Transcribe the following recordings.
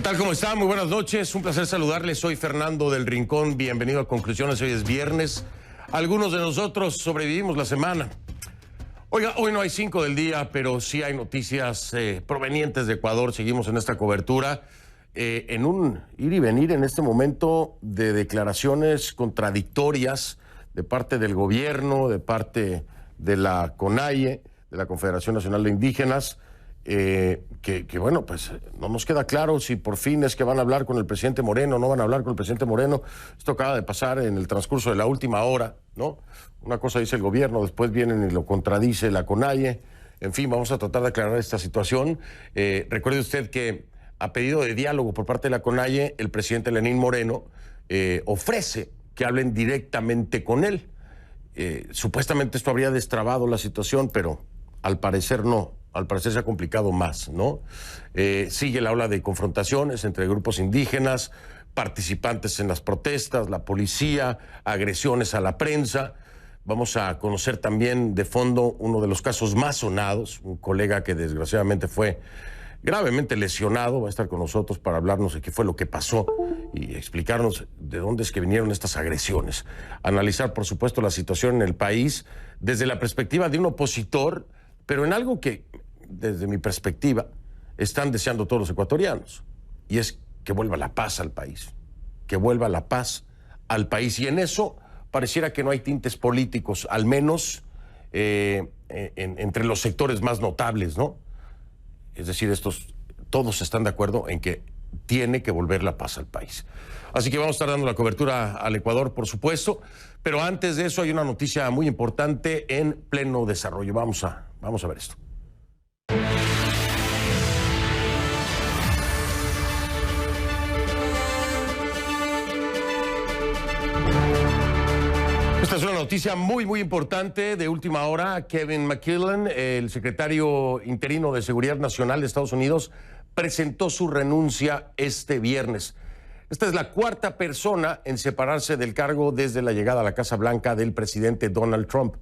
tal? ¿Cómo están? Muy buenas noches. Un placer saludarles. Soy Fernando del Rincón. Bienvenido a Conclusiones. Hoy es viernes. Algunos de nosotros sobrevivimos la semana. Oiga, hoy no hay 5 del día, pero sí hay noticias provenientes de Ecuador. Seguimos en esta cobertura. En un ir y venir en este momento de declaraciones contradictorias de parte del gobierno, de parte de la CONAIE, de la Confederación Nacional de Indígenas, bueno, pues no nos queda claro si por fin es que van a hablar con el presidente Moreno o no van a hablar con el presidente Moreno. Esto acaba de pasar en el transcurso de la última hora, ¿no? Una cosa dice el gobierno, después vienen y lo contradice la CONAIE. En fin, vamos a tratar de aclarar esta situación. Recuerde usted que a pedido de diálogo por parte de la CONAIE, el presidente Lenín Moreno ofrece que hablen directamente con él. Supuestamente esto habría destrabado la situación, pero al parecer no. Al parecer se ha complicado más, ¿no? Sigue la ola de confrontaciones entre grupos indígenas, participantes en las protestas, la policía, agresiones a la prensa. Vamos a conocer también de fondo uno de los casos más sonados, un colega que desgraciadamente fue gravemente lesionado. Va a estar con nosotros para hablarnos de qué fue lo que pasó y explicarnos de dónde es que vinieron estas agresiones. Analizar, por supuesto, la situación en el país desde la perspectiva de un opositor, pero en algo que, desde mi perspectiva, están deseando todos los ecuatorianos, y es que vuelva la paz al país, que vuelva la paz al país. Y en eso pareciera que no hay tintes políticos, al menos entre los sectores más notables, ¿no? Es decir, todos están de acuerdo en que tiene que volver la paz al país. Así que vamos a estar dando la cobertura al Ecuador, por supuesto, pero antes de eso hay una noticia muy importante en pleno desarrollo. Vamos a ver esto. Esta es una noticia muy importante de última hora. Kevin McKillen, el secretario interino de Seguridad Nacional de Estados Unidos, presentó su renuncia este viernes. Esta es la cuarta persona en separarse del cargo desde la llegada a la Casa Blanca del presidente Donald Trump.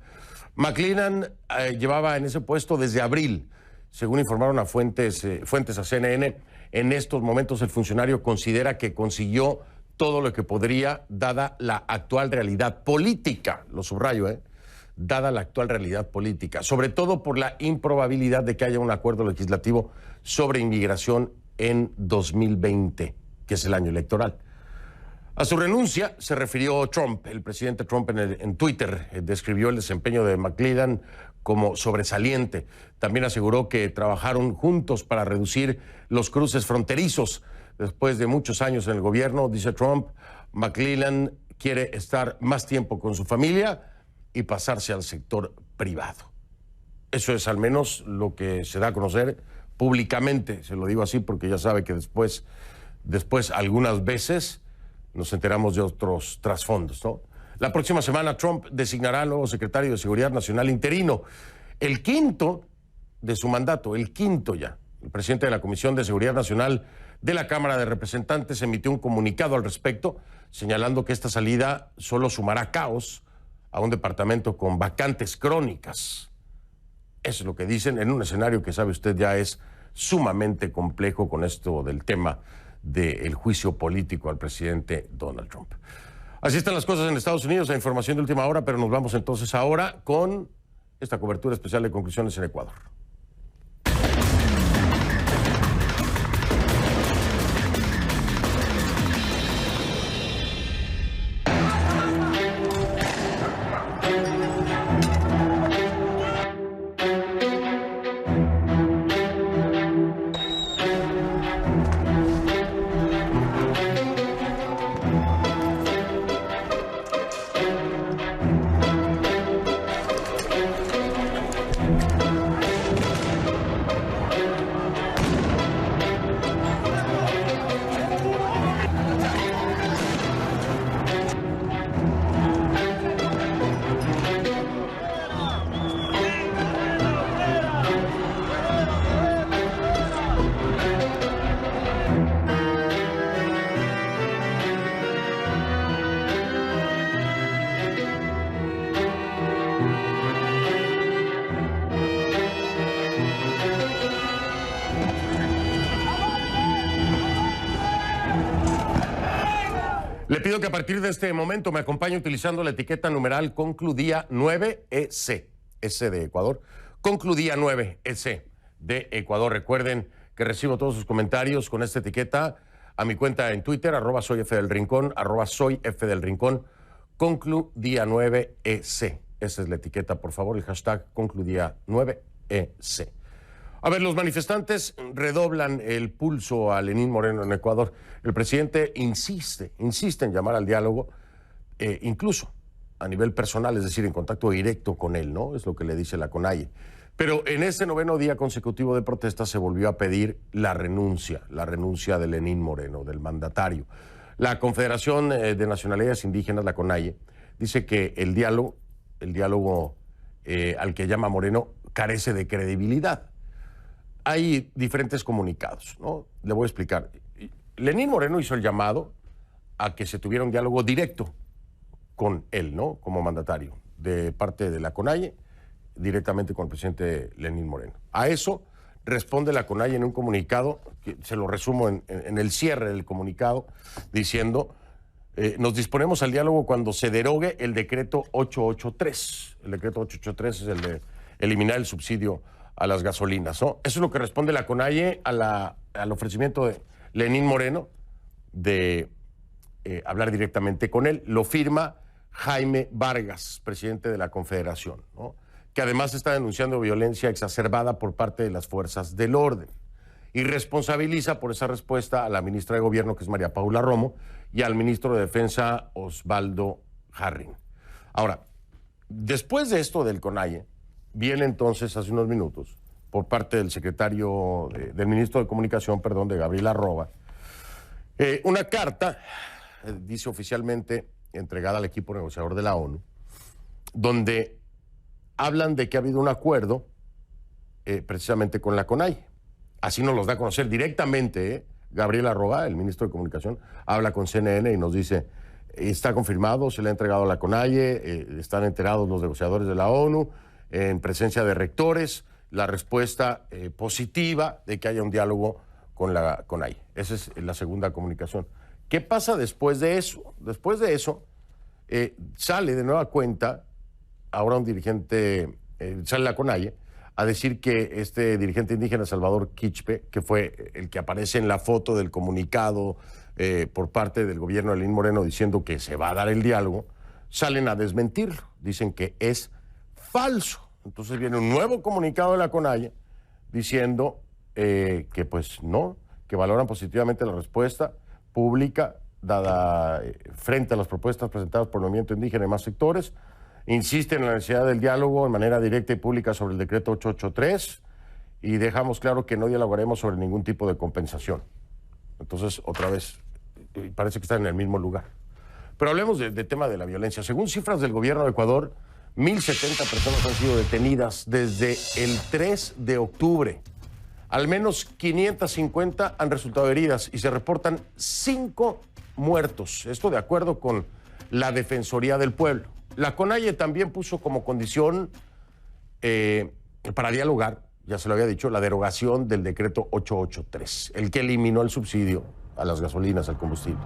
McKillen llevaba en ese puesto desde abril. Según informaron a fuentes a CNN, en estos momentos el funcionario considera que consiguió todo lo que podría, dada la actual realidad política, lo subrayo, dada la actual realidad política, sobre todo por la improbabilidad de que haya un acuerdo legislativo sobre inmigración en 2020, que es el año electoral. A su renuncia se refirió Trump. El presidente Trump en Twitter describió el desempeño de McKillen como sobresaliente. También aseguró que trabajaron juntos para reducir los cruces fronterizos. Después de muchos años en el gobierno, dice Trump, McKillen quiere estar más tiempo con su familia y pasarse al sector privado. Eso es al menos lo que se da a conocer públicamente. Se lo digo así porque ya sabe que después algunas veces nos enteramos de otros trasfondos, ¿no? La próxima semana Trump designará al nuevo secretario de Seguridad Nacional interino, el quinto de su mandato, el quinto ya. El presidente de la Comisión de Seguridad Nacional de la Cámara de Representantes emitió un comunicado al respecto, señalando que esta salida solo sumará caos a un departamento con vacantes crónicas. Eso es lo que dicen en un escenario que sabe usted ya es sumamente complejo con esto del tema del juicio político al presidente Donald Trump. Así están las cosas en Estados Unidos, la información de última hora, pero nos vamos entonces ahora con esta cobertura especial de Conclusiones en Ecuador. Le pido que a partir de este momento me acompañe utilizando la etiqueta numeral Concludía 9EC, S de Ecuador, Concludía 9EC de Ecuador. Recuerden que recibo todos sus comentarios con esta etiqueta a mi cuenta en Twitter, @soyfdelrincón, @soyfdelrincón, Concludía 9EC. Esa es la etiqueta, por favor, el hashtag Concludía 9EC. A ver, los manifestantes redoblan el pulso a Lenín Moreno en Ecuador. El presidente insiste en llamar al diálogo, incluso a nivel personal, es decir, en contacto directo con él, ¿no? Es lo que le dice la CONAIE. Pero en ese 9º día consecutivo de protesta se volvió a pedir la renuncia de Lenín Moreno, del mandatario. La Confederación de Nacionalidades Indígenas, la CONAIE, dice que el diálogo al que llama Moreno carece de credibilidad. Hay diferentes comunicados, ¿no? Le voy a explicar. Lenín Moreno hizo el llamado a que se tuviera un diálogo directo con él, ¿no? Como mandatario, de parte de la CONAIE, directamente con el presidente Lenín Moreno. A eso responde la CONAIE en un comunicado, que se lo resumo en el cierre del comunicado, diciendo: nos disponemos al diálogo cuando se derogue el decreto 883. El decreto 883 es el de eliminar el subsidio a las gasolinas, ¿no? Eso es lo que responde la CONAIE al ofrecimiento de Lenín Moreno de hablar directamente con él. Lo firma Jaime Vargas, presidente de la Confederación, ¿no? Que además está denunciando violencia exacerbada por parte de las fuerzas del orden. Y responsabiliza por esa respuesta a la ministra de Gobierno, que es María Paula Romo, y al ministro de Defensa, Osvaldo Harring. Ahora, después de esto del CONAIE, viene entonces, hace unos minutos, por parte del del ministro de Comunicación, de Gabriel Arroba, una carta, dice oficialmente, entregada al equipo negociador de la ONU, donde hablan de que ha habido un acuerdo precisamente con la CONAIE. Así nos los da a conocer directamente, Gabriel Arroba, el ministro de Comunicación, habla con CNN y nos dice: está confirmado, se le ha entregado a la CONAIE, están enterados los negociadores de la ONU, en presencia de rectores, la respuesta positiva de que haya un diálogo con la CONAIE. Esa es la segunda comunicación. ¿Qué pasa después de eso? Después de eso, sale de nueva cuenta, ahora un dirigente, sale la CONAIE, a decir que este dirigente indígena, Salvador Quichpe, que fue el que aparece en la foto del comunicado por parte del gobierno de Lenín Moreno diciendo que se va a dar el diálogo, salen a desmentirlo. Dicen que es falso. Entonces viene un nuevo comunicado de la CONAIE diciendo que pues no, que valoran positivamente la respuesta pública dada frente a las propuestas presentadas por el movimiento indígena y más sectores. Insisten en la necesidad del diálogo de manera directa y pública sobre el decreto 883 y dejamos claro que no dialogaremos sobre ningún tipo de compensación. Entonces, otra vez, parece que están en el mismo lugar. Pero hablemos del tema de la violencia. Según cifras del gobierno de Ecuador, 1.070 personas han sido detenidas desde el 3 de octubre. Al menos 550 han resultado heridas y se reportan 5 muertos. Esto de acuerdo con la Defensoría del Pueblo. La CONAIE también puso como condición para dialogar, ya se lo había dicho, la derogación del decreto 883, el que eliminó el subsidio a las gasolinas, al combustible.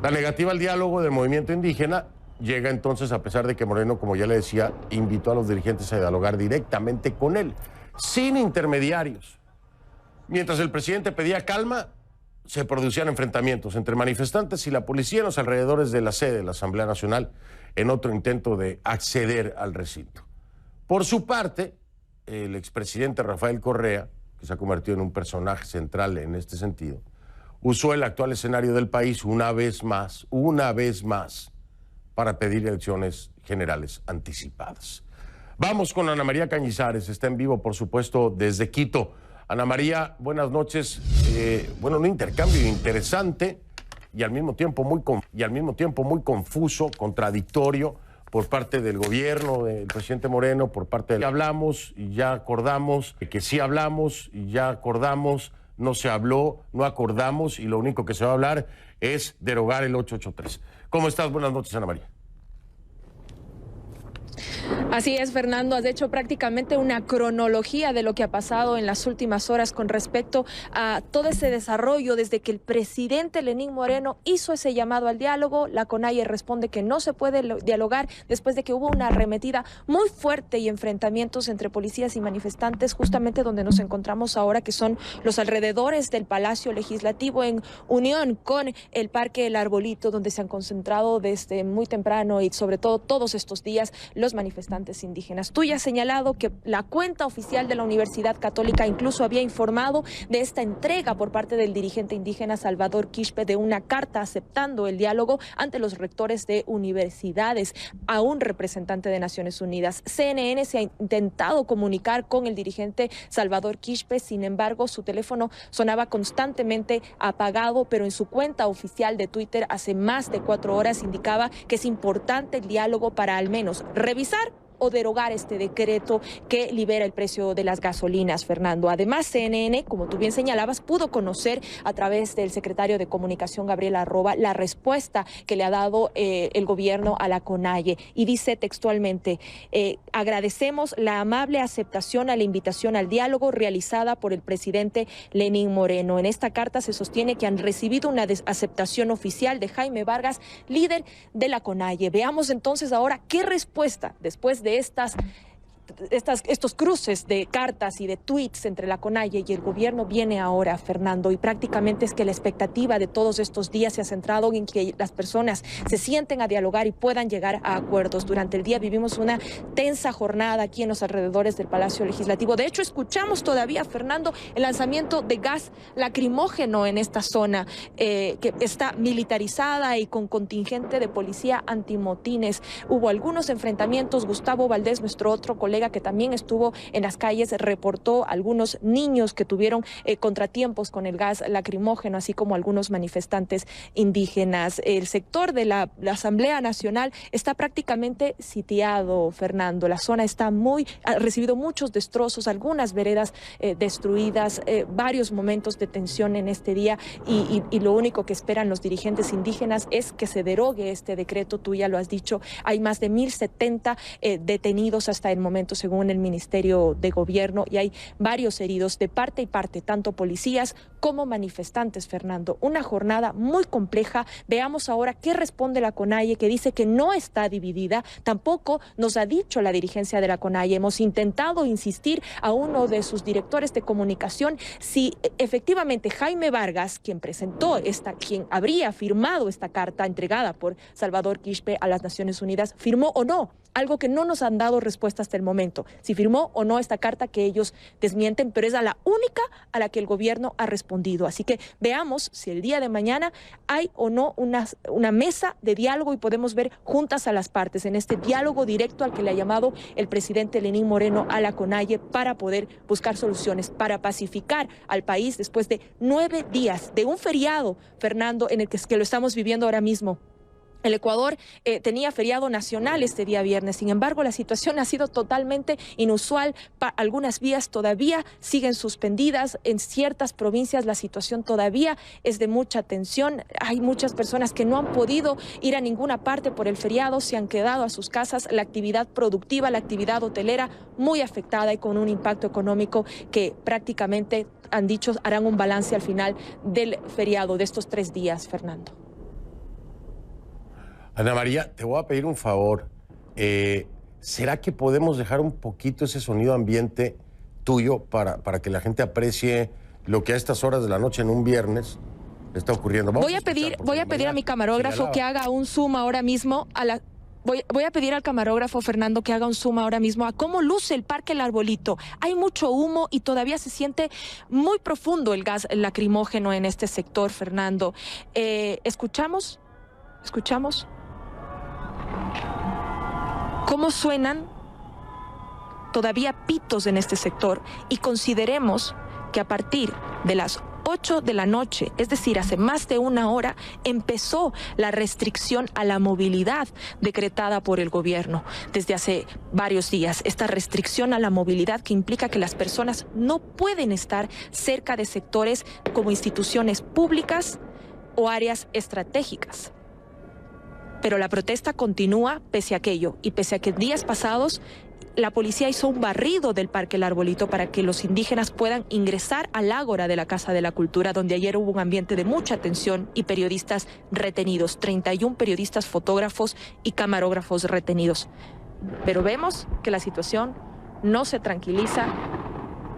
La negativa al diálogo del movimiento indígena llega entonces a pesar de que Moreno, como ya le decía, invitó a los dirigentes a dialogar directamente con él, sin intermediarios. Mientras el presidente pedía calma, se producían enfrentamientos entre manifestantes y la policía en los alrededores de la sede de la Asamblea Nacional en otro intento de acceder al recinto. Por su parte, el expresidente Rafael Correa, que se ha convertido en un personaje central en este sentido, usó el actual escenario del país una vez más, para pedir elecciones generales anticipadas. Vamos con Ana María Cañizares, está en vivo, por supuesto, desde Quito. Ana María, buenas noches. Un intercambio interesante y al mismo tiempo muy confuso, contradictorio por parte del gobierno del presidente Moreno, por parte de hablamos y ya acordamos, que sí hablamos y ya acordamos, no se habló, no acordamos y lo único que se va a hablar es derogar el 883. ¿Cómo estás? Buenas noches, Ana María. Así es, Fernando, has hecho prácticamente una cronología de lo que ha pasado en las últimas horas con respecto a todo ese desarrollo desde que el presidente Lenín Moreno hizo ese llamado al diálogo. La CONAIE responde que no se puede dialogar después de que hubo una arremetida muy fuerte y enfrentamientos entre policías y manifestantes, justamente donde nos encontramos ahora, que son los alrededores del Palacio Legislativo, en unión con el Parque El Arbolito, donde se han concentrado desde muy temprano y sobre todo todos estos días los manifestantes indígenas. Tú ya has señalado que la cuenta oficial de la Universidad Católica incluso había informado de esta entrega por parte del dirigente indígena Salvador Quispe de una carta aceptando el diálogo ante los rectores de universidades a un representante de Naciones Unidas. CNN se ha intentado comunicar con el dirigente Salvador Quispe, sin embargo su teléfono sonaba constantemente apagado, pero en su cuenta oficial de Twitter hace más de 4 horas indicaba que es importante el diálogo para al menos revisar o derogar este decreto que libera el precio de las gasolinas, Fernando. Además, CNN, como tú bien señalabas, pudo conocer a través del secretario de Comunicación, Gabriel Arroba, la respuesta que le ha dado el gobierno a la CONAIE. Y dice textualmente, agradecemos la amable aceptación a la invitación al diálogo realizada por el presidente Lenín Moreno. En esta carta se sostiene que han recibido una aceptación oficial de Jaime Vargas, líder de la CONAIE. Veamos entonces ahora qué respuesta después de estos cruces de cartas y de tweets entre la CONAIE y el gobierno viene ahora, Fernando, y prácticamente es que la expectativa de todos estos días se ha centrado en que las personas se sienten a dialogar y puedan llegar a acuerdos. Durante el día vivimos una tensa jornada aquí en los alrededores del Palacio Legislativo. De hecho, escuchamos todavía, Fernando, el lanzamiento de gas lacrimógeno en esta zona que está militarizada y con contingente de policía antimotines. Hubo algunos enfrentamientos. Gustavo Valdés, nuestro otro colega que también estuvo en las calles, reportó algunos niños que tuvieron contratiempos con el gas lacrimógeno, así como algunos manifestantes indígenas. El sector de la Asamblea Nacional está prácticamente sitiado, Fernando. La zona ha recibido muchos destrozos, algunas veredas destruidas, varios momentos de tensión en este día y lo único que esperan los dirigentes indígenas es que se derogue este decreto. Tú ya lo has dicho, hay más de 1.070 detenidos hasta el momento, según el Ministerio de Gobierno, y hay varios heridos de parte y parte, tanto policías como manifestantes, Fernando. Una jornada muy compleja. Veamos ahora qué responde la CONAIE, que dice que no está dividida. Tampoco nos ha dicho la dirigencia de la CONAIE. Hemos intentado insistir a uno de sus directores de comunicación si efectivamente Jaime Vargas, quien habría firmado esta carta entregada por Salvador Quispe a las Naciones Unidas, firmó o no. Algo que no nos han dado respuesta hasta el momento, si firmó o no esta carta, que ellos desmienten, pero es a la única a la que el gobierno ha respondido. Así que veamos si el día de mañana hay o no una mesa de diálogo y podemos ver juntas a las partes en este diálogo directo al que le ha llamado el presidente Lenín Moreno a la CONAIE para poder buscar soluciones, para pacificar al país después de 9 días de un feriado, Fernando, en el que lo estamos viviendo ahora mismo. El Ecuador tenía feriado nacional este día viernes, sin embargo la situación ha sido totalmente inusual. Algunas vías todavía siguen suspendidas, en ciertas provincias la situación todavía es de mucha tensión. Hay muchas personas que no han podido ir a ninguna parte por el feriado, se han quedado a sus casas. La actividad productiva, la actividad hotelera muy afectada y con un impacto económico que prácticamente han dicho harán un balance al final del feriado de estos 3 días, Fernando. Ana María, te voy a pedir un favor. ¿Será que podemos dejar un poquito ese sonido ambiente tuyo para que la gente aprecie lo que a estas horas de la noche en un viernes está ocurriendo? Voy a pedir a mi camarógrafo que haga un zoom ahora mismo Voy a pedir al camarógrafo, Fernando, que haga un zoom ahora mismo a cómo luce el Parque El Arbolito. Hay mucho humo y todavía se siente muy profundo el gas lacrimógeno en este sector, Fernando. ¿Escuchamos? ¿Cómo suenan todavía pitos en este sector? Y consideremos que a partir de las 8 de la noche, es decir, hace más de 1 hora, empezó la restricción a la movilidad decretada por el gobierno desde hace varios días. Esta restricción a la movilidad que implica que las personas no pueden estar cerca de sectores como instituciones públicas o áreas estratégicas. Pero la protesta continúa pese a aquello y pese a que días pasados la policía hizo un barrido del Parque El Arbolito para que los indígenas puedan ingresar al ágora de la Casa de la Cultura, donde ayer hubo un ambiente de mucha tensión y periodistas retenidos, 31 periodistas, fotógrafos y camarógrafos retenidos. Pero vemos que la situación no se tranquiliza,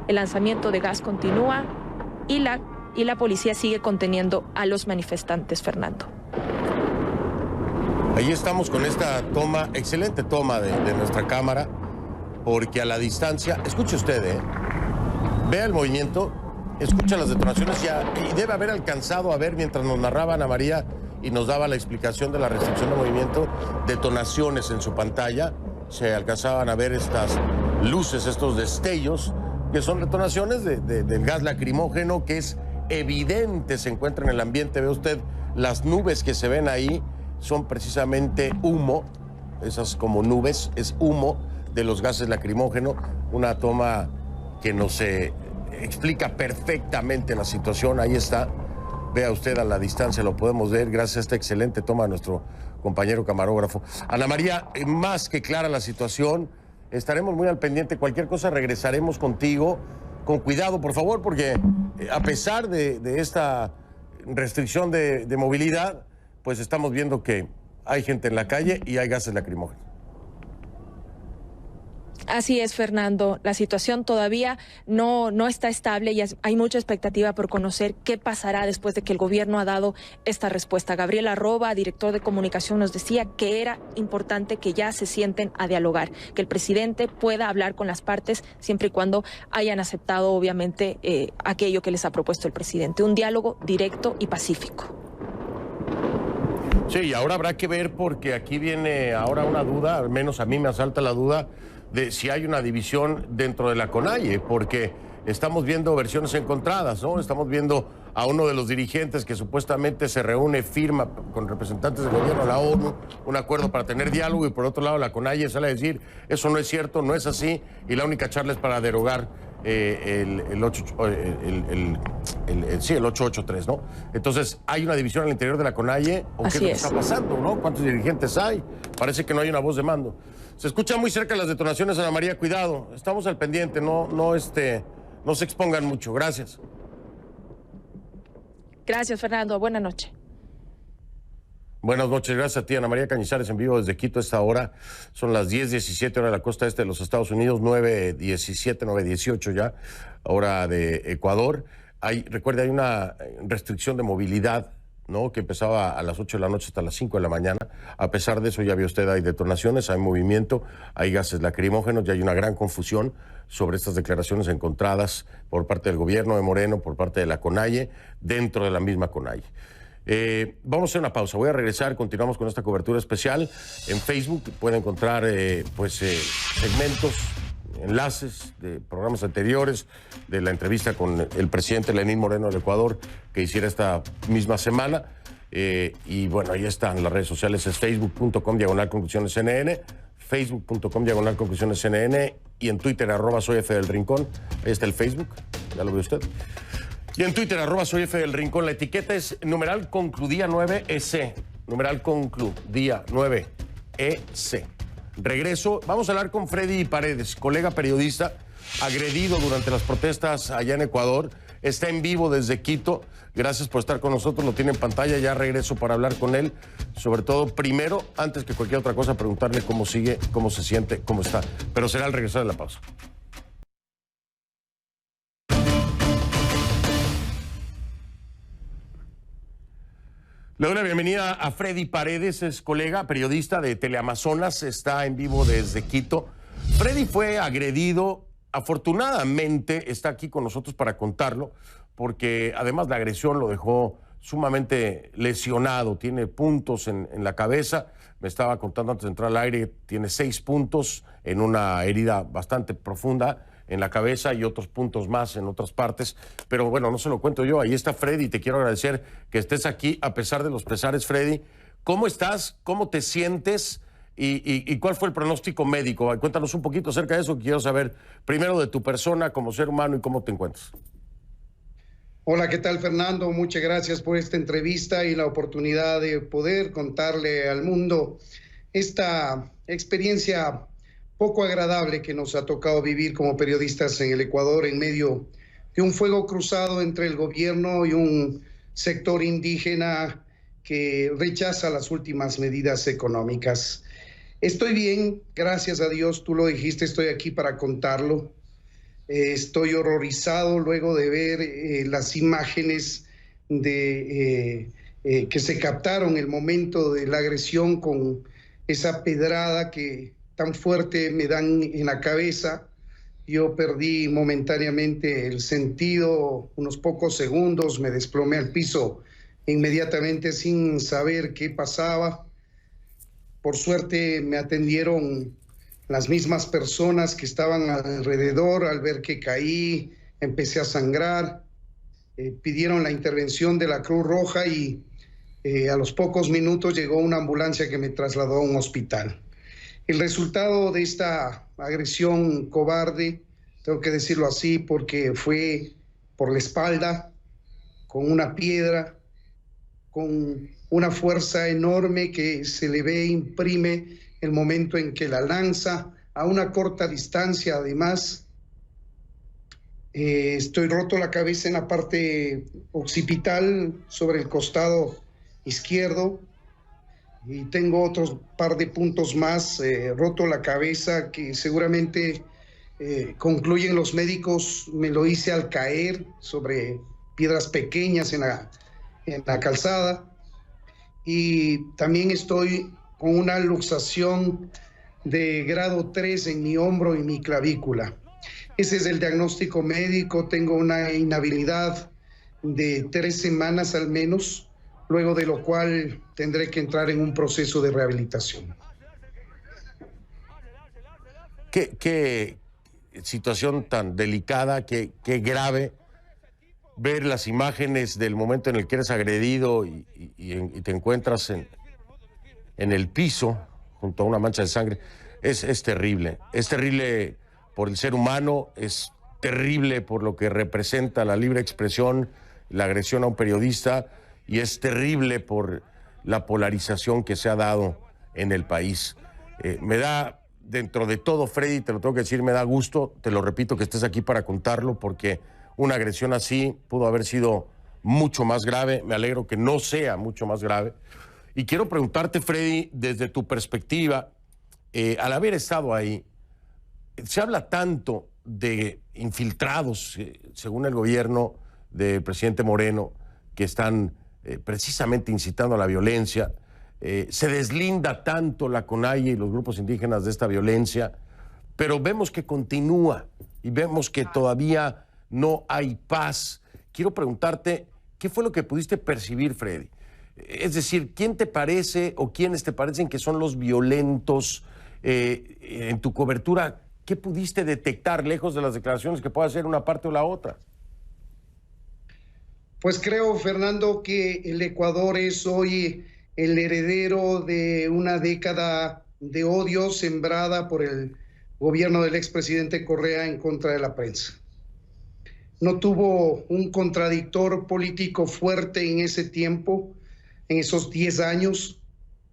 el lanzamiento de gas continúa y la policía sigue conteniendo a los manifestantes, Fernando. Ahí estamos con esta toma, excelente toma de nuestra cámara, porque a la distancia, escuche usted, vea el movimiento, escucha las detonaciones ya, y debe haber alcanzado a ver mientras nos narraba Ana María y nos daba la explicación de la restricción de movimiento, detonaciones en su pantalla, se alcanzaban a ver estas luces, estos destellos, que son detonaciones del gas lacrimógeno, que es evidente, se encuentra en el ambiente, ve usted las nubes que se ven ahí, son precisamente humo, esas como nubes, es humo de los gases lacrimógenos, una toma que nos explica perfectamente la situación, ahí está, vea usted a la distancia, lo podemos ver, gracias a esta excelente toma de nuestro compañero camarógrafo. Ana María, más que clara la situación, estaremos muy al pendiente, cualquier cosa regresaremos contigo, con cuidado por favor, porque a pesar de esta restricción de movilidad, pues estamos viendo que hay gente en la calle y hay gases lacrimógenos. Así es, Fernando. La situación todavía no está estable y hay mucha expectativa por conocer qué pasará después de que el gobierno ha dado esta respuesta. Gabriel Arroba, director de comunicación, nos decía que era importante que ya se sienten a dialogar, que el presidente pueda hablar con las partes siempre y cuando hayan aceptado, obviamente, aquello que les ha propuesto el presidente. Un diálogo directo y pacífico. Sí, y ahora habrá que ver porque aquí viene ahora una duda, al menos a mí me asalta la duda de si hay una división dentro de la CONAIE, porque estamos viendo versiones encontradas, ¿no? Estamos viendo a uno de los dirigentes que supuestamente se reúne, firma con representantes del gobierno, la ONU, un acuerdo para tener diálogo, y por otro lado la CONAIE sale a decir, eso no es cierto, no es así, y la única charla es para derogar el 883, ¿no? Entonces, ¿hay una división al interior de la CONAIE? ¿O qué es lo que está pasando, no? ¿Cuántos dirigentes hay? Parece que no hay una voz de mando. Se escuchan muy cerca las detonaciones, Ana María, cuidado. Estamos al pendiente, no se expongan mucho. Gracias. Gracias, Fernando. Buenas noches. Buenas noches, gracias a ti, Ana María Cañizares, en vivo desde Quito. Esta hora son las 10:17 hora de la costa este de los Estados Unidos, 9:17, 9:18 ya, hora de Ecuador. Recuerde, hay una restricción de movilidad, ¿no?, que empezaba a las 8 de la noche hasta las 5 de la mañana. A pesar de eso, ya vio usted, hay detonaciones, hay movimiento, hay gases lacrimógenos, ya hay una gran confusión sobre estas declaraciones encontradas por parte del gobierno de Moreno, por parte de la CONAIE, dentro de la misma CONAIE. Vamos a hacer una pausa, voy a regresar, continuamos con esta cobertura especial. En Facebook puede encontrar segmentos, enlaces de programas anteriores, de la entrevista con el presidente Lenín Moreno del Ecuador que hiciera esta misma semana. Y bueno, ahí están las redes sociales, es facebook.com/conclusionescnn, facebook.com/conclusionescnn, y en Twitter @soyfdelrincón. Ahí está el Facebook, ya lo ve usted. Y en Twitter, @soyfdelrincón, la etiqueta es numeral concludía 9EC. Numeral concludía 9EC. Regreso, vamos a hablar con Freddy Paredes, colega periodista, agredido durante las protestas allá en Ecuador. Está en vivo desde Quito. Gracias por estar con nosotros, lo tiene en pantalla. Ya regreso para hablar con él. Sobre todo, primero, antes que cualquier otra cosa, preguntarle cómo sigue, cómo se siente, cómo está. Pero será al regresar de la pausa. Le doy la bienvenida a Freddy Paredes, es colega, periodista de Teleamazonas, está en vivo desde Quito. Freddy fue agredido, afortunadamente está aquí con nosotros para contarlo, porque además la agresión lo dejó sumamente lesionado, tiene puntos en la cabeza, me estaba contando antes de entrar al aire, tiene 6 puntos en una herida bastante profunda en la cabeza y otros puntos más en otras partes, pero bueno, no se lo cuento yo. Ahí está Freddy, te quiero agradecer que estés aquí a pesar de los pesares. Freddy, ¿cómo estás? ¿Cómo te sientes? ¿Y cuál fue el pronóstico médico? Cuéntanos un poquito acerca de eso, quiero saber primero de tu persona como ser humano y cómo te encuentras. Hola, ¿qué tal, Fernando? Muchas gracias por esta entrevista y la oportunidad de poder contarle al mundo esta experiencia poco agradable que nos ha tocado vivir como periodistas en el Ecuador en medio de un fuego cruzado entre el gobierno y un sector indígena que rechaza las últimas medidas económicas. Estoy bien, gracias a Dios, tú lo dijiste, estoy aquí para contarlo. Estoy horrorizado luego de ver las imágenes que se captaron el momento de la agresión con esa pedrada que tan fuerte me dan en la cabeza. Yo perdí momentáneamente el sentido, unos pocos segundos, me desplomé al piso inmediatamente sin saber qué pasaba. Por suerte me atendieron las mismas personas que estaban alrededor. Al ver que caí, empecé a sangrar, pidieron la intervención de la Cruz Roja y a los pocos minutos llegó una ambulancia que me trasladó a un hospital. El resultado de esta agresión cobarde, tengo que decirlo así, porque fue por la espalda, con una piedra, con una fuerza enorme que se le ve, imprime el momento en que la lanza a una corta distancia. Además, estoy roto la cabeza en la parte occipital sobre el costado izquierdo y tengo otros par de puntos más, roto la cabeza que seguramente concluyen los médicos, me lo hice al caer sobre piedras pequeñas en la calzada, y también estoy con una luxación de grado 3 en mi hombro y mi clavícula. Ese es el diagnóstico médico. Tengo una inhabilidad de 3 semanas al menos, luego de lo cual tendré que entrar en un proceso de rehabilitación. Qué situación tan delicada, qué grave ver las imágenes del momento en el que eres agredido y te encuentras en el piso junto a una mancha de sangre. Es terrible por el ser humano, es terrible por lo que representa la libre expresión, la agresión a un periodista, y es terrible por la polarización que se ha dado en el país. Me da, dentro de todo, Freddy, te lo tengo que decir, me da gusto, te lo repito, que estés aquí para contarlo, porque una agresión así pudo haber sido mucho más grave. Me alegro que no sea mucho más grave. Y quiero preguntarte, Freddy, desde tu perspectiva, al haber estado ahí, se habla tanto de infiltrados, según el gobierno del presidente Moreno, que están precisamente incitando a la violencia. Se deslinda tanto la CONAIE y los grupos indígenas de esta violencia, pero vemos que continúa y vemos que todavía no hay paz. Quiero preguntarte, ¿qué fue lo que pudiste percibir, Freddy? Es decir, ¿quién te parece o quiénes te parecen que son los violentos en tu cobertura? ¿Qué pudiste detectar, lejos de las declaraciones que pueda hacer una parte o la otra? Pues creo, Fernando, que el Ecuador es hoy el heredero de una década de odio sembrada por el gobierno del expresidente Correa en contra de la prensa. No tuvo un contradictor político fuerte en ese tiempo, en esos 10 años,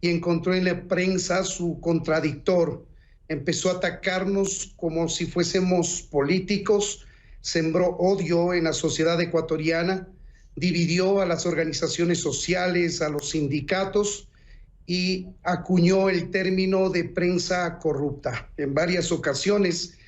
y encontró en la prensa su contradictor. Empezó a atacarnos como si fuésemos políticos, sembró odio en la sociedad ecuatoriana, dividió a las organizaciones sociales, a los sindicatos, y acuñó el término de prensa corrupta. En varias ocasiones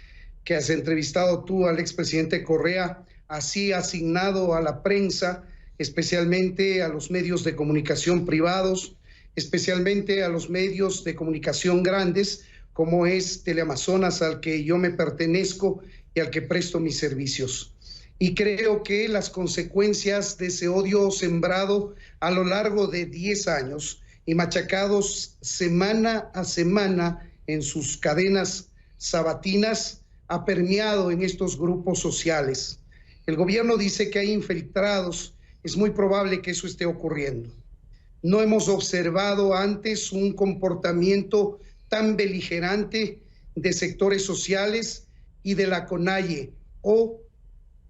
que has entrevistado tú al expresidente Correa, así ha asignado a la prensa, especialmente a los medios de comunicación privados, especialmente a los medios de comunicación grandes, como es Teleamazonas, al que yo me pertenezco y al que presto mis servicios. Y creo que las consecuencias de ese odio sembrado a lo largo de 10 años y machacados semana a semana en sus cadenas sabatinas ha permeado en estos grupos sociales. El gobierno dice que hay infiltrados. Es muy probable que eso esté ocurriendo. No hemos observado antes un comportamiento tan beligerante de sectores sociales y de la CONAIE o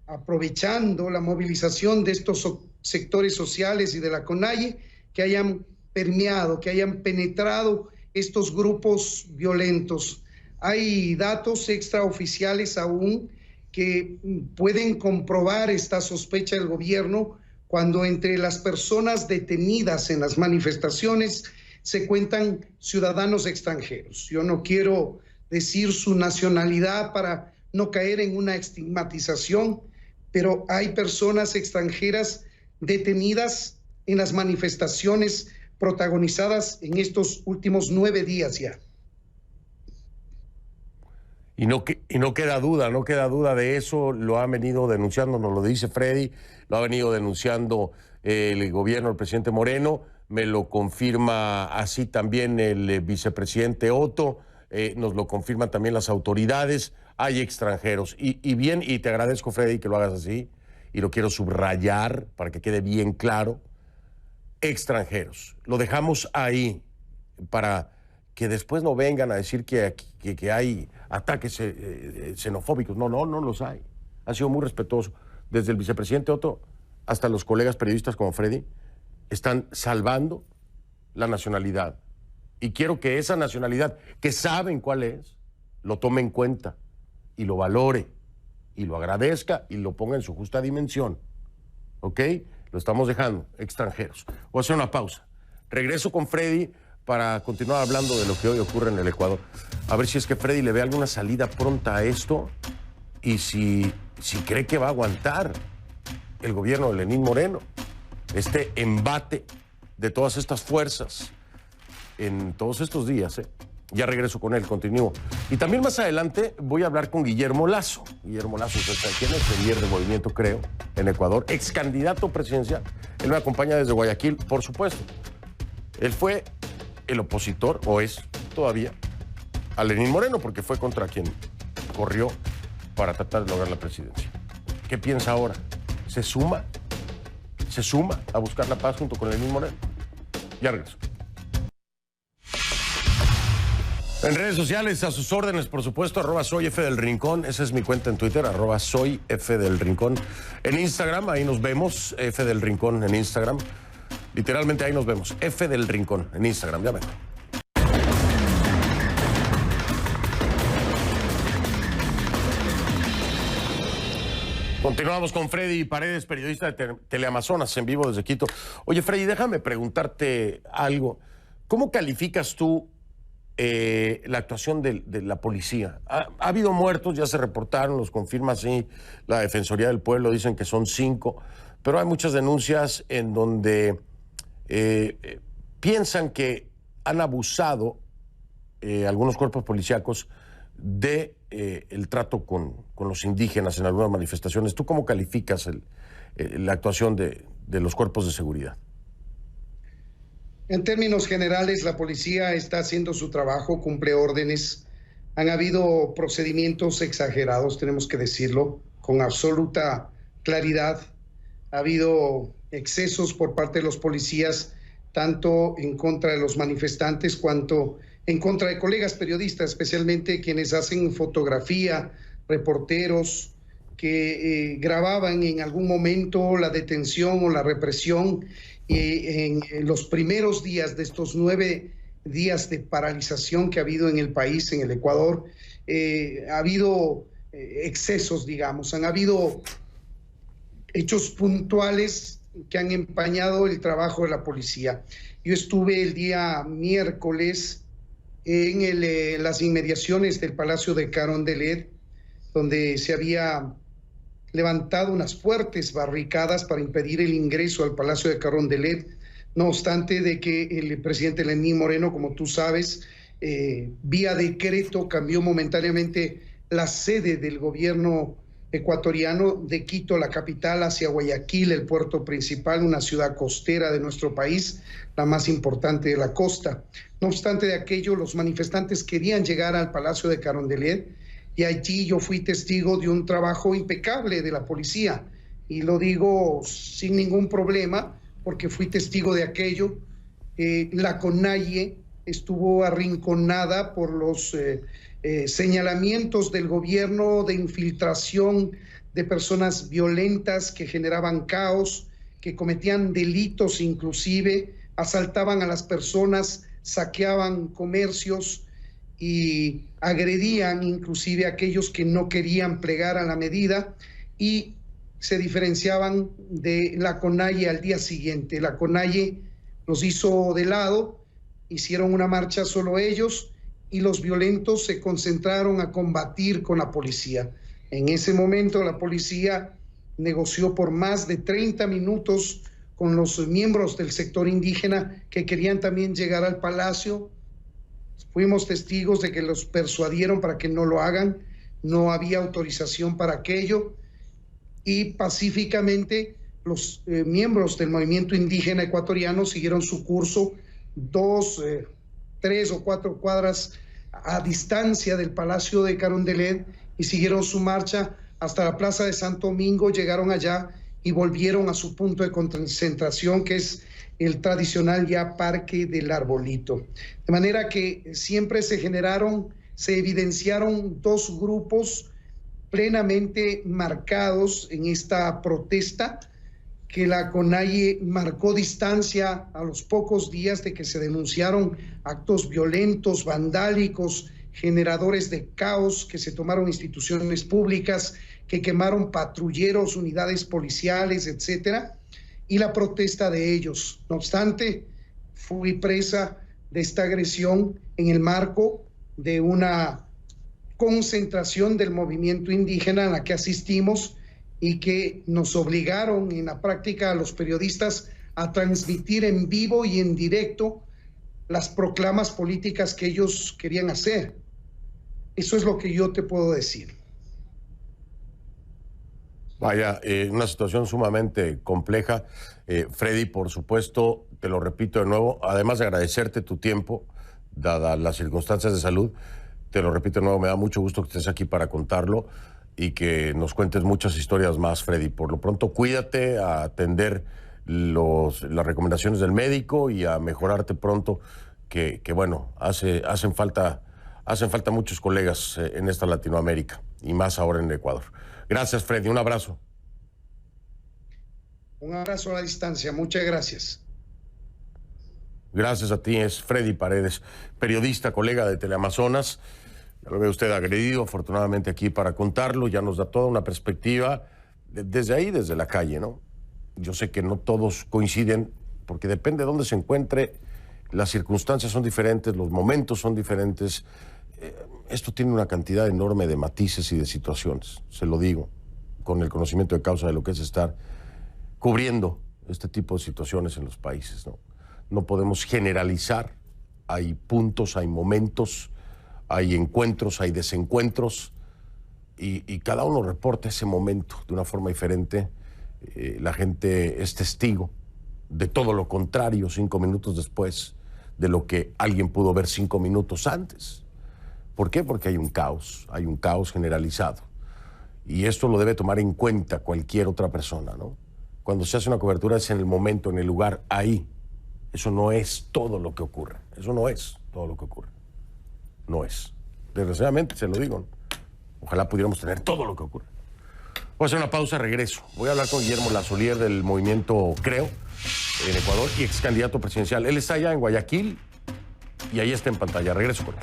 aprovechando la movilización de estos sectores sociales y de la CONAIE, que hayan permeado, que hayan penetrado estos grupos violentos. Hay datos extraoficiales aún que pueden comprobar esta sospecha del gobierno cuando entre las personas detenidas en las manifestaciones se cuentan ciudadanos extranjeros. Yo no quiero decir su nacionalidad para no caer en una estigmatización, pero hay personas extranjeras detenidas en las manifestaciones protagonizadas en estos últimos 9 días ya. Y no queda duda de eso, lo ha venido denunciando, nos lo dice Freddy, lo ha venido denunciando el gobierno del presidente Moreno, me lo confirma así también el vicepresidente Otto, nos lo confirman también las autoridades, hay extranjeros. Y te agradezco, Freddy, que lo hagas así, y lo quiero subrayar para que quede bien claro, extranjeros. Lo dejamos ahí para que después no vengan a decir que hay ataques xenofóbicos. No los hay. Han sido muy respetuosos. Desde el vicepresidente Otto hasta los colegas periodistas como Freddy están salvando la nacionalidad. Y quiero que esa nacionalidad, que saben cuál es, lo tome en cuenta y lo valore y lo agradezca y lo ponga en su justa dimensión. ¿Ok? Lo estamos dejando, extranjeros. Voy a hacer una pausa. Regreso con Freddy para continuar hablando de lo que hoy ocurre en el Ecuador. A ver si es que Freddy le ve alguna salida pronta a esto y si cree que va a aguantar el gobierno de Lenín Moreno este embate de todas estas fuerzas en todos estos días. Ya regreso con él, continúo. Y también más adelante voy a hablar con Guillermo Lasso. Guillermo Lasso, ¿quién es? El líder de Movimiento Creo en Ecuador, ex candidato presidencial. Él me acompaña desde Guayaquil, por supuesto. Él fue el opositor, o es todavía, a Lenín Moreno, porque fue contra quien corrió para tratar de lograr la presidencia. ¿Qué piensa ahora? ¿Se suma? ¿Se suma a buscar la paz junto con Lenín Moreno? Ya regreso. En redes sociales, a sus órdenes, por supuesto, @soyfdelrincón, esa es mi cuenta en Twitter, @soyfdelrincón. En Instagram, ahí nos vemos, F del Rincón en Instagram. Literalmente ahí nos vemos, F del Rincón en Instagram, ya ven. Continuamos con Freddy Paredes, periodista de Teleamazonas, en vivo desde Quito. Oye, Freddy, déjame preguntarte algo. ¿Cómo calificas tú la actuación de la policía? Ha habido muertos, ya se reportaron, los confirma así la Defensoría del Pueblo, dicen que son 5, pero hay muchas denuncias en donde piensan que han abusado algunos cuerpos policíacos de el trato con los indígenas en algunas manifestaciones. ¿Tú cómo calificas la actuación de los cuerpos de seguridad? En términos generales, la policía está haciendo su trabajo, cumple órdenes. Han habido procedimientos exagerados, tenemos que decirlo, con absoluta claridad. Ha habido excesos por parte de los policías, tanto en contra de los manifestantes cuanto en contra de colegas periodistas, especialmente quienes hacen fotografía, reporteros que grababan en algún momento la detención o la represión. En los primeros días de estos 9 días de paralización que ha habido en el país, en el Ecuador, ha habido excesos, digamos, han habido hechos puntuales que han empañado el trabajo de la policía. Yo estuve el día miércoles en las inmediaciones del Palacio de Carondelet, donde se había levantado unas fuertes barricadas para impedir el ingreso al Palacio de Carondelet, no obstante de que el presidente Lenín Moreno, como tú sabes, vía decreto cambió momentáneamente la sede del gobierno ecuatoriano de Quito, la capital, hacia Guayaquil, el puerto principal, una ciudad costera de nuestro país, la más importante de la costa. No obstante de aquello, los manifestantes querían llegar al Palacio de Carondelet, y allí yo fui testigo de un trabajo impecable de la policía, y lo digo sin ningún problema, porque fui testigo de aquello. La CONAIE estuvo arrinconada por los señalamientos del gobierno de infiltración de personas violentas que generaban caos, que cometían delitos inclusive, asaltaban a las personas, saqueaban comercios y agredían inclusive a aquellos que no querían plegar a la medida, y se diferenciaban de la CONAIE al día siguiente. La CONAIE los hizo de lado, hicieron una marcha solo ellos, y los violentos se concentraron a combatir con la policía. En ese momento la policía negoció por más de 30 minutos con los miembros del sector indígena que querían también llegar al palacio. Fuimos testigos de que los persuadieron para que no lo hagan, no había autorización para aquello, y pacíficamente los miembros del movimiento indígena ecuatoriano siguieron su curso 3 o 4 cuadras a distancia del Palacio de Carondelet, y siguieron su marcha hasta la Plaza de Santo Domingo, llegaron allá y volvieron a su punto de concentración, que es el tradicional ya Parque del Arbolito. De manera que siempre se evidenciaron dos grupos plenamente marcados en esta protesta, que la CONAIE marcó distancia a los pocos días de que se denunciaron actos violentos, vandálicos, generadores de caos, que se tomaron instituciones públicas, que quemaron patrulleros, unidades policiales, etcétera, y la protesta de ellos. No obstante, fui presa de esta agresión en el marco de una concentración del movimiento indígena a la que asistimos, y que nos obligaron en la práctica a los periodistas a transmitir en vivo y en directo las proclamas políticas que ellos querían hacer. Eso es lo que yo te puedo decir. Vaya, una situación sumamente compleja. Freddy, por supuesto, te lo repito de nuevo, además de agradecerte tu tiempo, dadas las circunstancias de salud, te lo repito de nuevo, me da mucho gusto que estés aquí para contarlo y que nos cuentes muchas historias más, Freddy. Por lo pronto, cuídate, a atender las recomendaciones del médico y a mejorarte pronto, que bueno, hacen falta muchos colegas en esta Latinoamérica, y más ahora en Ecuador. Gracias, Freddy, un abrazo. Un abrazo a la distancia, muchas gracias. Gracias a ti, es Freddy Paredes, periodista, colega de Teleamazonas. Ya lo ve usted agredido, afortunadamente aquí para contarlo, ya nos da toda una perspectiva desde ahí, desde la calle, ¿no? Yo sé que no todos coinciden, porque depende de dónde se encuentre, las circunstancias son diferentes, los momentos son diferentes. Esto tiene una cantidad enorme de matices y de situaciones, se lo digo, con el conocimiento de causa de lo que es estar cubriendo este tipo de situaciones en los países, ¿no? No podemos generalizar, hay puntos, hay momentos, hay encuentros, hay desencuentros, y cada uno reporta ese momento de una forma diferente. La gente es testigo de todo lo contrario 5 minutos después de lo que alguien pudo ver 5 minutos antes. ¿Por qué? Porque hay un caos generalizado. Y esto lo debe tomar en cuenta cualquier otra persona, ¿no? Cuando se hace una cobertura es en el momento, en el lugar, ahí. Eso no es todo lo que ocurre. Eso no es todo lo que ocurre. No es. Desgraciadamente, se lo digo. Ojalá pudiéramos tener todo lo que ocurre. Voy a hacer una pausa, regreso. Voy a hablar con Guillermo Lasso, líder del movimiento Creo en Ecuador y ex candidato presidencial. Él está allá en Guayaquil y ahí está en pantalla. Regreso con él.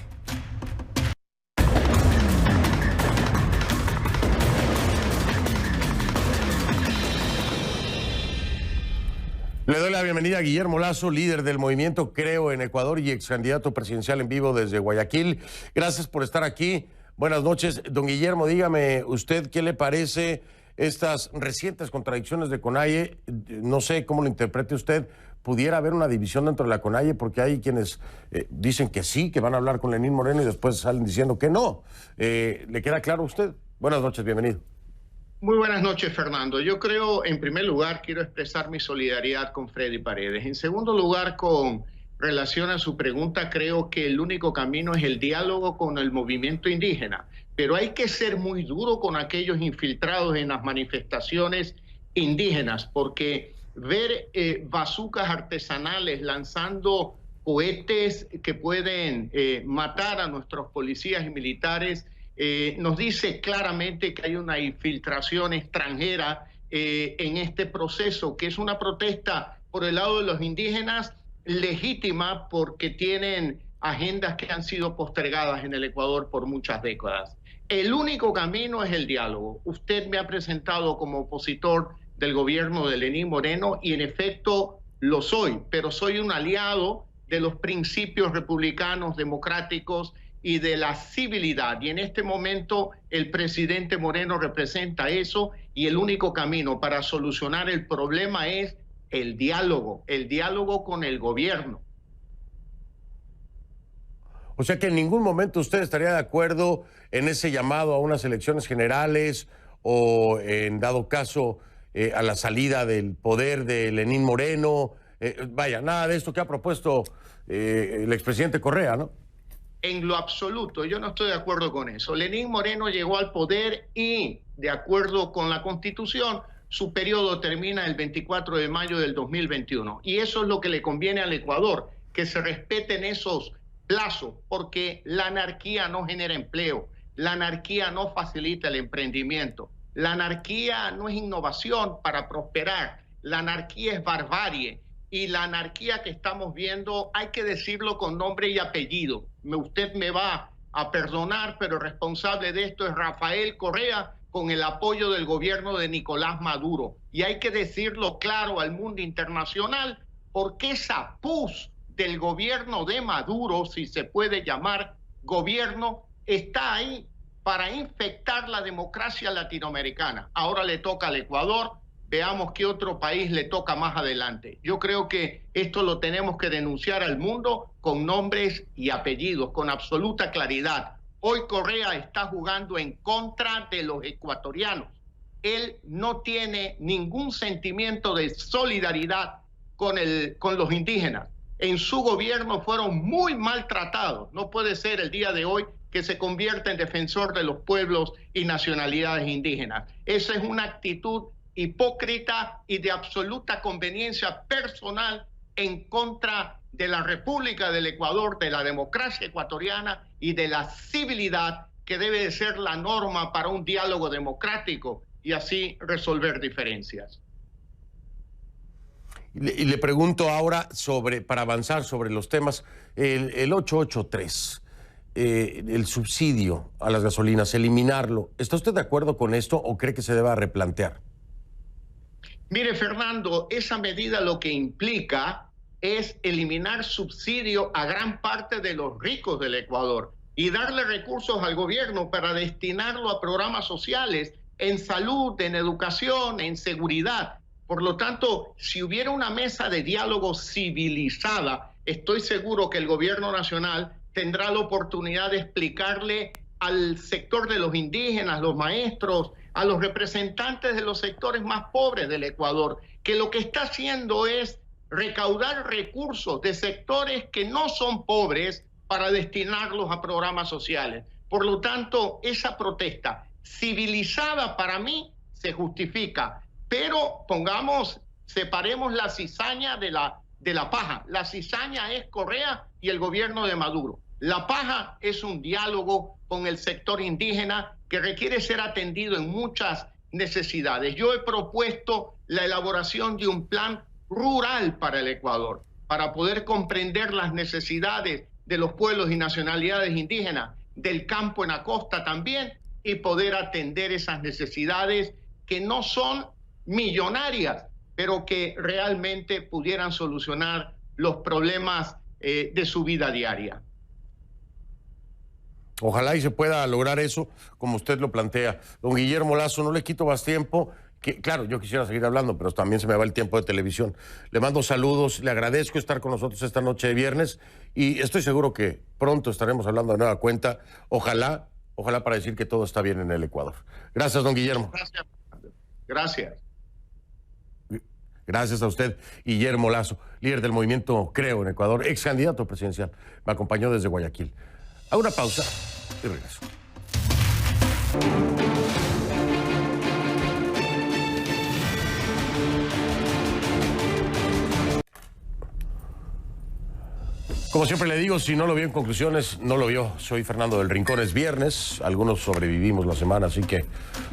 Le doy la bienvenida a Guillermo Lasso, líder del movimiento Creo en Ecuador y ex candidato presidencial en vivo desde Guayaquil. Gracias por estar aquí. Buenas noches. Don Guillermo, dígame usted qué le parece estas recientes contradicciones de CONAIE. No sé cómo lo interprete usted. ¿Pudiera haber una división dentro de la CONAIE? Porque hay quienes dicen que sí, que van a hablar con Lenín Moreno y después salen diciendo que no. ¿Le queda claro a usted? Buenas noches, bienvenido. Muy buenas noches, Fernando. Yo creo, en primer lugar, quiero expresar mi solidaridad con Freddy Paredes. En segundo lugar, con relación a su pregunta, creo que el único camino es el diálogo con el movimiento indígena. Pero hay que ser muy duro con aquellos infiltrados en las manifestaciones indígenas, porque ver bazucas artesanales lanzando cohetes que pueden matar a nuestros policías y militares nos dice claramente que hay una infiltración extranjera en este proceso, que es una protesta por el lado de los indígenas legítima porque tienen agendas que han sido postergadas en el Ecuador por muchas décadas. El único camino es el diálogo. Usted me ha presentado como opositor del gobierno de Lenín Moreno y en efecto lo soy, pero soy un aliado de los principios republicanos, democráticos y de la civilidad. Y en este momento el presidente Moreno representa eso y el único camino para solucionar el problema es el diálogo con el gobierno. O sea que en ningún momento usted estaría de acuerdo en ese llamado a unas elecciones generales o en dado caso a la salida del poder de Lenín Moreno. Vaya, nada de esto que ha propuesto el expresidente Correa, ¿no? En lo absoluto, yo no estoy de acuerdo con eso. Lenín Moreno llegó al poder y, de acuerdo con la Constitución, su periodo termina el 24 de mayo del 2021. Y eso es lo que le conviene al Ecuador, que se respeten esos plazos, porque la anarquía no genera empleo, la anarquía no facilita el emprendimiento, la anarquía no es innovación para prosperar, la anarquía es barbarie. Y la anarquía que estamos viendo, hay que decirlo con nombre y apellido. Usted me va a perdonar, pero el responsable de esto es Rafael Correa, con el apoyo del gobierno de Nicolás Maduro. Y hay que decirlo claro al mundo internacional, porque esa pus del gobierno de Maduro, si se puede llamar gobierno, está ahí para infectar la democracia latinoamericana. Ahora le toca al Ecuador. Veamos qué otro país le toca más adelante. Yo creo que esto lo tenemos que denunciar al mundo con nombres y apellidos, con absoluta claridad. Hoy Correa está jugando en contra de los ecuatorianos. Él no tiene ningún sentimiento de solidaridad con los indígenas. En su gobierno fueron muy maltratados. No puede ser el día de hoy que se convierta en defensor de los pueblos y nacionalidades indígenas. Esa es una actitud hipócrita y de absoluta conveniencia personal en contra de la República del Ecuador, de la democracia ecuatoriana y de la civilidad que debe de ser la norma para un diálogo democrático y así resolver diferencias. Y le pregunto ahora para avanzar sobre los temas, el 883, el subsidio a las gasolinas, eliminarlo. ¿Está usted de acuerdo con esto o cree que se deba replantear? Mire, Fernando, esa medida lo que implica es eliminar subsidio a gran parte de los ricos del Ecuador y darle recursos al gobierno para destinarlo a programas sociales en salud, en educación, en seguridad. Por lo tanto, si hubiera una mesa de diálogo civilizada, estoy seguro que el gobierno nacional tendrá la oportunidad de explicarle al sector de los indígenas, los maestros, a los representantes de los sectores más pobres del Ecuador, que lo que está haciendo es recaudar recursos de sectores que no son pobres para destinarlos a programas sociales. Por lo tanto, esa protesta civilizada para mí se justifica, pero separemos la cizaña de la paja. La cizaña es Correa y el gobierno de Maduro. La paja es un diálogo con el sector indígena que requiere ser atendido en muchas necesidades. Yo he propuesto la elaboración de un plan rural para el Ecuador, para poder comprender las necesidades de los pueblos y nacionalidades indígenas, del campo en la costa también, y poder atender esas necesidades que no son millonarias, pero que realmente pudieran solucionar los problemas de su vida diaria. Ojalá y se pueda lograr eso, como usted lo plantea. Don Guillermo Lasso, no le quito más tiempo. Claro, yo quisiera seguir hablando, pero también se me va el tiempo de televisión. Le mando saludos, le agradezco estar con nosotros esta noche de viernes y estoy seguro que pronto estaremos hablando de nueva cuenta. Ojalá para decir que todo está bien en el Ecuador. Gracias, don Guillermo. Gracias. Gracias a usted, Guillermo Lasso, líder del movimiento Creo en Ecuador, ex candidato presidencial. Me acompañó desde Guayaquil. A una pausa y regreso. Como siempre le digo, si no lo vio en conclusiones, no lo vio. Soy Fernando del Rincón, es viernes, algunos sobrevivimos la semana, así que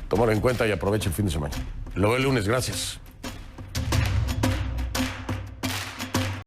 tómalo en cuenta y aproveche el fin de semana. Lo veo el lunes, gracias.